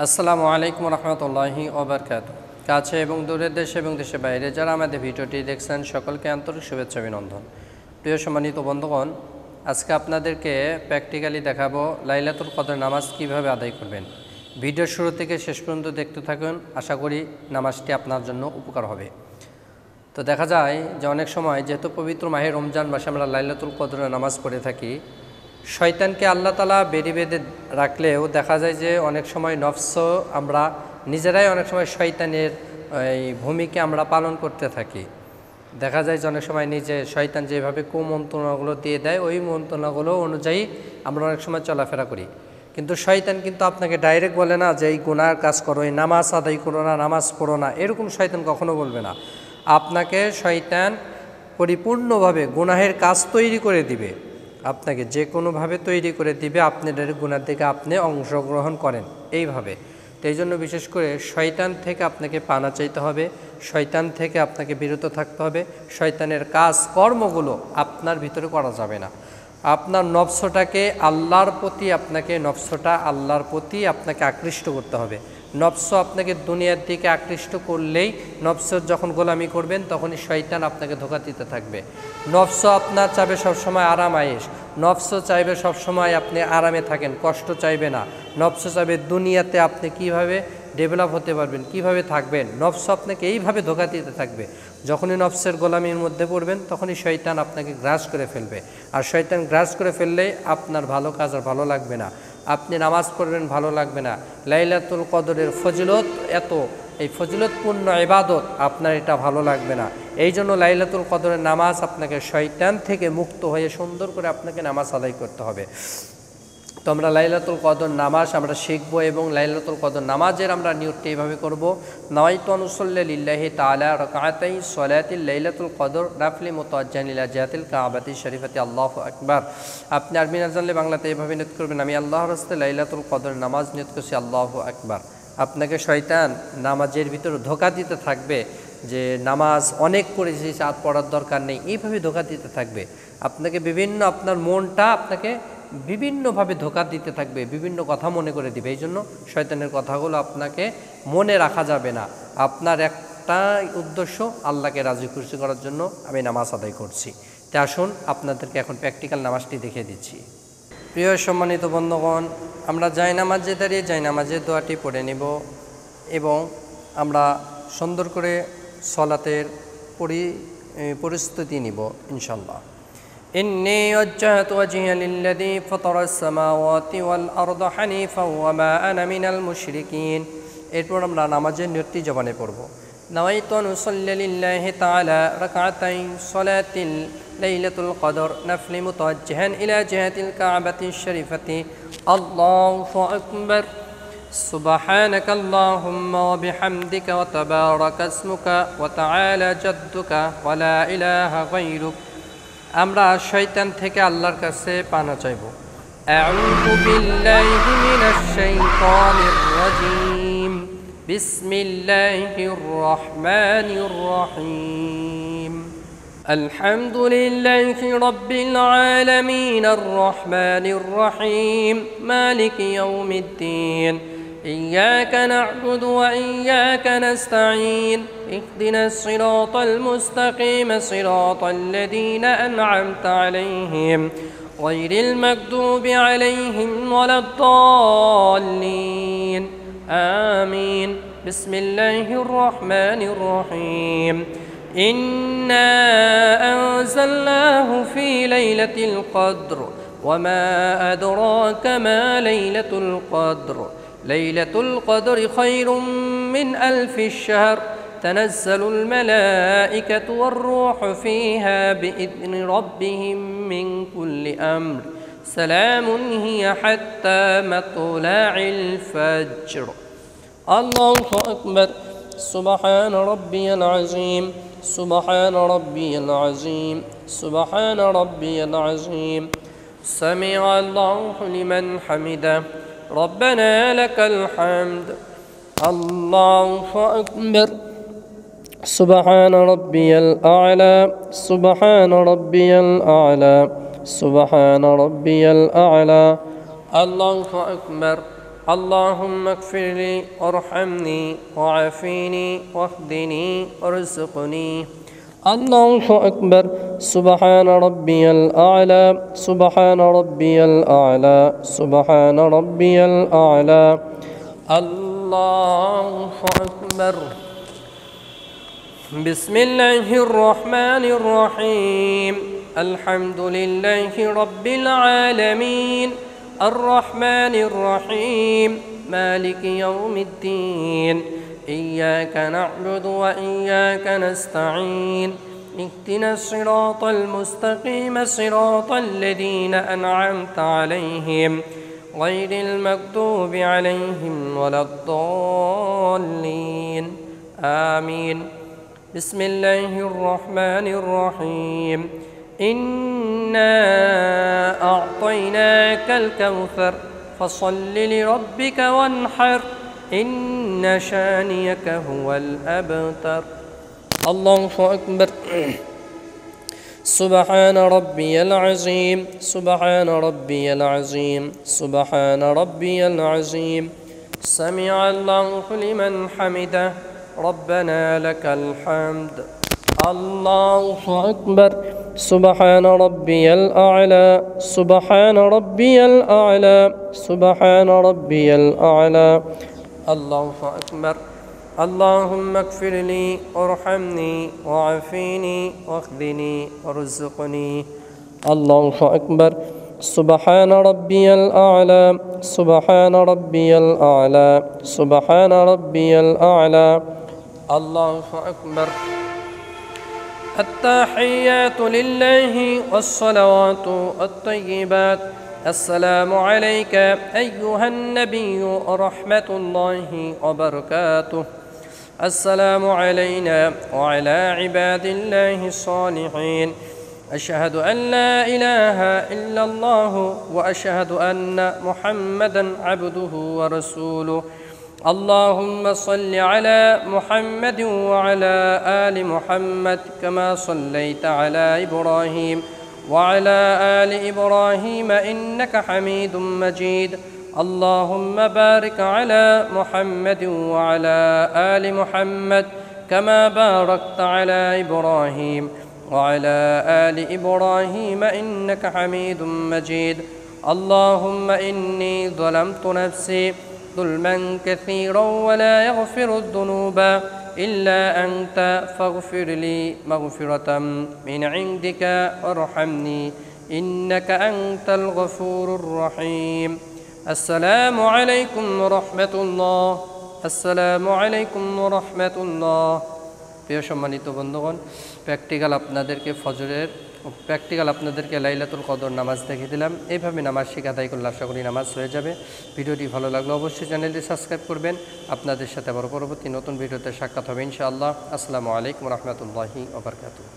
আসসালামু আলাইকুম রহমতুল্লাহি ওবারকাতুহু। কাছে এবং দূরের দেশে এবং দেশের বাইরে যারা আমাদের ভিডিওটি দেখছেন সকলকে আন্তরিক শুভেচ্ছা অভিনন্দন। প্রিয় সম্মানিত বন্ধুগণ, আজকে আপনাদেরকে প্র্যাকটিক্যালি দেখাবো লাইলাতুল কদর নামাজ কিভাবে আদায় করবেন। ভিডিও শুরু থেকে শেষ পর্যন্ত দেখতে থাকুন, আশা করি নামাজটি আপনার জন্য উপকার হবে। তো দেখা যায় যে অনেক সময় যেহেতু পবিত্র মাহে রমজান মাসে আমরা লাইলাতুল কদরের নামাজ পড়ে থাকি, শয়তানকে আল্লাহ তাআলা বেঁধে বেঁধে রাখলেও দেখা যায় যে অনেক সময় নফস আমরা নিজেরাই অনেক সময় শয়তানের এই ভূমিকা আমরা পালন করতে থাকি। দেখা যায় যে অনেক সময় নিজে শয়তান যেভাবে কুমন্ত্রণাগুলো দিয়ে দেয় ওই মন্ত্রণাগুলো অনুযায়ী আমরা অনেক সময় চলাফেরা করি, কিন্তু শয়তান কিন্তু আপনাকে ডাইরেক্ট বলে না যে এই গুনার কাজ করো, এই নামাজ আদায় করো না, নামাজ পড়ো না, এরকম শয়তান কখনো বলবে না। আপনাকে শয়তান পরিপূর্ণভাবে গুনাহের কাজ তৈরি করে দিবে, আপনাকে যে কোনোভাবে তৈরি করে দিবে আপনাদের গুনার দিকে আপনি অংশগ্রহণ করেন এইভাবে। তো এই জন্য বিশেষ করে শয়তান থেকে আপনাকে পানা চাইতে হবে, শয়তান থেকে আপনাকে বিরত থাকতে হবে। শয়তানের কাজ কর্মগুলো আপনার ভিতরে করা যাবে না। আপনার নফসটাকে আল্লাহর প্রতি আল্লাহর প্রতি আপনাকে আকৃষ্ট করতে হবে। নফস আপনাকে দুনিয়ার দিকে আকৃষ্ট করলেই নফসের যখন গোলামি করবেন তখনই শয়তান আপনাকে ধোঁকা দিতে থাকবে। নফস আপনার চাইবে সবসময় আরাম আয়েশ, নফস চাইবে সবসময় আপনি আরামে থাকেন, কষ্ট চাইবে না। নফস চাইবে দুনিয়াতে আপনি কিভাবে ডেভেলপ হতে পারবেন, কিভাবে থাকবেন, নফস আপনাকে এইভাবে ধোঁকা দিতে থাকবে। যখনই নফসের গোলামির মধ্যে পড়বেন তখনই শয়তান আপনাকে গ্রাস করে ফেলবে। আর শয়তান গ্রাস করে ফেললেই আপনার ভালো কাজ আর ভালো লাগবে না, আপনি নামাজ পড়বেন ভালো লাগবে না। লাইলাতুল কদরের ফজিলত এত, এই ফজিলতপূর্ণ ইবাদত আপনার এটা ভালো লাগবে না। এই জন্য লাইলাতুল কদরের নামাজ আপনাকে শয়তান থেকে মুক্ত হয়ে সুন্দর করে আপনাকে নামাজ আদায় করতে হবে। তো আমরা লাইলাতুল কদর নামাজ আমরা শিখবো এবং লাইলাতুল কদর নামাজের আমরা নিয়তটা এইভাবে করবো। নাওয়াইতু আন উসাল্লি লিল্লাহি তাআলা রাকাতাই সলাতিল লাইলাতুল কদর নাফলি মুতাওয়াজ্জিহান ইলা জিহাতিল কাবাতি শরীফাতি আল্লাহু আকবার। আপনি আরবি না জানলে বাংলাতে এইভাবে নিয়ত করবেন, আমি আল্লাহর রাস্তায় লাইলাতুল কদর নামাজ নিয়ত করছি, আল্লাহু আকবার। আপনাকে শয়তান নামাজের ভিতরে ধোঁকা দিতে থাকবে যে নামাজ অনেক পড়েছি আর পড়ার দরকার নেই, এইভাবে ধোঁকা দিতে থাকবে আপনাকে। আপনার মনটা আপনাকে বিভিন্নভাবে ধোঁকা দিতে থাকবে, বিভিন্ন কথা মনে করে দিবে। এই জন্য শয়তানের কথাগুলো আপনাকে মনে রাখা যাবে না। আপনার একটা উদ্দেশ্য আল্লাহকে রাজি খুশি করার জন্য আমি নামাজ আদায় করছি। তাই আসুন আপনাদেরকে এখন প্র্যাকটিক্যাল নামাজটি দেখিয়ে দিচ্ছি। প্রিয় সম্মানিত বন্ধুগণ, আমরা জায়নামাজে দাঁড়িয়ে জায়নামাজের দোয়াটি পড়ে নেব এবং আমরা সুন্দর করে সলাতের পরিস্থিতি নিব ইনশাল্লাহ। إني وجهت وجهي للذي فطر السماوات والأرض حنيفا وما أنا من المشركين। এরপর আমরা নামাজের নিয়তটি জবানে পড়ব। নাওয়াইতু আন উসাল্লি লিল্লাহি তাআলা রাকাতাই সলাতিল লাইলাতুল কদর নাফলি মুতাওয়াজ্জিহান ইলা জিহাতিল কাবাতি শরীফাতি আল্লাহু আকবার। سبحانك اللهم وبحمدك وتبارك اسمك وتعالى جدك ولا إله غيرك। আমরা শয়তান থেকে আল্লাহর কাছে পানা চাইব। আউযু বিল্লাহি মিনাশ শাইতানির রাজীম। বিসমিল্লাহির রহমানির রহিম। আলহামদুলিল্লাহি রাব্বিল আলামিন আর রহমানির রহিম মালিকি ইয়াউমিদ্দিন। إياك نعبد وإياك نستعين اهدنا الصراط المستقيم صراط الذين أنعمت عليهم غير المغضوب عليهم ولا الضالين آمين. بسم الله الرحمن الرحيم. إنا أنزلناه في ليلة القدر وما أدراك ما ليلة القدر. ليلة القدر خير من 1000 الشهر تنزل الملائكة والروح فيها بإذن ربهم من كل أمر سلام هي حتى مطلع الفجر. الله أكبر. سبحان ربي العظيم. سبحان ربي العظيم. سبحان ربي العظيم. سمع الله لمن حمده. ربنا لك الحمد. الله أكبر. سبحان ربي الأعلى. سبحان ربي الأعلى. سبحان ربي الأعلى. الله أكبر. اللهم اغفر لي وارحمني وعافيني واهدني وارزقني. الله أكبر. سبحان ربي الأعلى، سبحان ربي الأعلى، سبحان ربي الأعلى. الله أكبر. بسم الله الرحمن الرحيم. الحمد لله رب العالمين، الرحمن الرحيم، مالك يوم الدين. إياك نعبد وإياك نستعين. اهدنا الصراط المستقيم، صراط الذين أنعمت عليهم غير المغضوب عليهم ولا الضالين. آمين. بسم الله الرحمن الرحيم. إنا أعطيناك الكوثر فصل لربك وانحر، إن شانيك هو الأبتر. الله أكبر. سبحان ربي العظيم، سبحان ربي العظيم، سبحان ربي العظيم. سمع الله لمن حمده، ربنا لك الحمد. الله أكبر. سبحان ربي الأعلى، سبحان ربي الأعلى، سبحان ربي الأعلى. الله أكبر. اللهم اغفر لي وارحمني وعافيني واخذني وارزقني. الله أكبر. سبحان ربي الأعلى، سبحان ربي الأعلى، سبحان ربي الأعلى. الله أكبر. التحيات لله والصلوات الطيبات. السلام عليك أيها النبي ورحمة الله وبركاته. السلام علينا وعلى عباد الله الصالحين. أشهد أن لا إله إلا الله وأشهد أن محمدا عبده ورسوله. اللهم صل على محمد وعلى آل محمد كما صليت على إبراهيم وعلى آل إبراهيم إنك حميد مجيد. اللهم بارك على محمد وعلى آل محمد كما باركت على إبراهيم وعلى آل إبراهيم إنك حميد مجيد. اللهم إني ظلمت نفسي ظلما كثيرا ولا يغفر الذنوب إلا أنت فاغفر لي مغفرة من عندك وارحمني إنك أنت الغفور الرحيم. السلام عليكم ورحمة الله، السلام عليكم ورحمة الله. প্রিয় সম্মানিত বন্ধুগণ, প্র্যাকটিক্যাল আপনাদেরকে লাইলাতুল কদর নামাজ দেখিয়ে দিলাম। এইভাবে নামাজ শিখে আদায় করলে আশা করি নামাজ হয়ে যাবে। ভিডিওটি ভালো লাগলে অবশ্যই চ্যানেলটি সাবস্ক্রাইব করবেন। আপনাদের সাথে আবার পরবর্তী নতুন ভিডিওতে সাক্ষাৎ হবে ইনশাআল্লাহ। আসসালামু আলাইকুম রহমতুল্লাহি ওয়া বারাকাতুহু।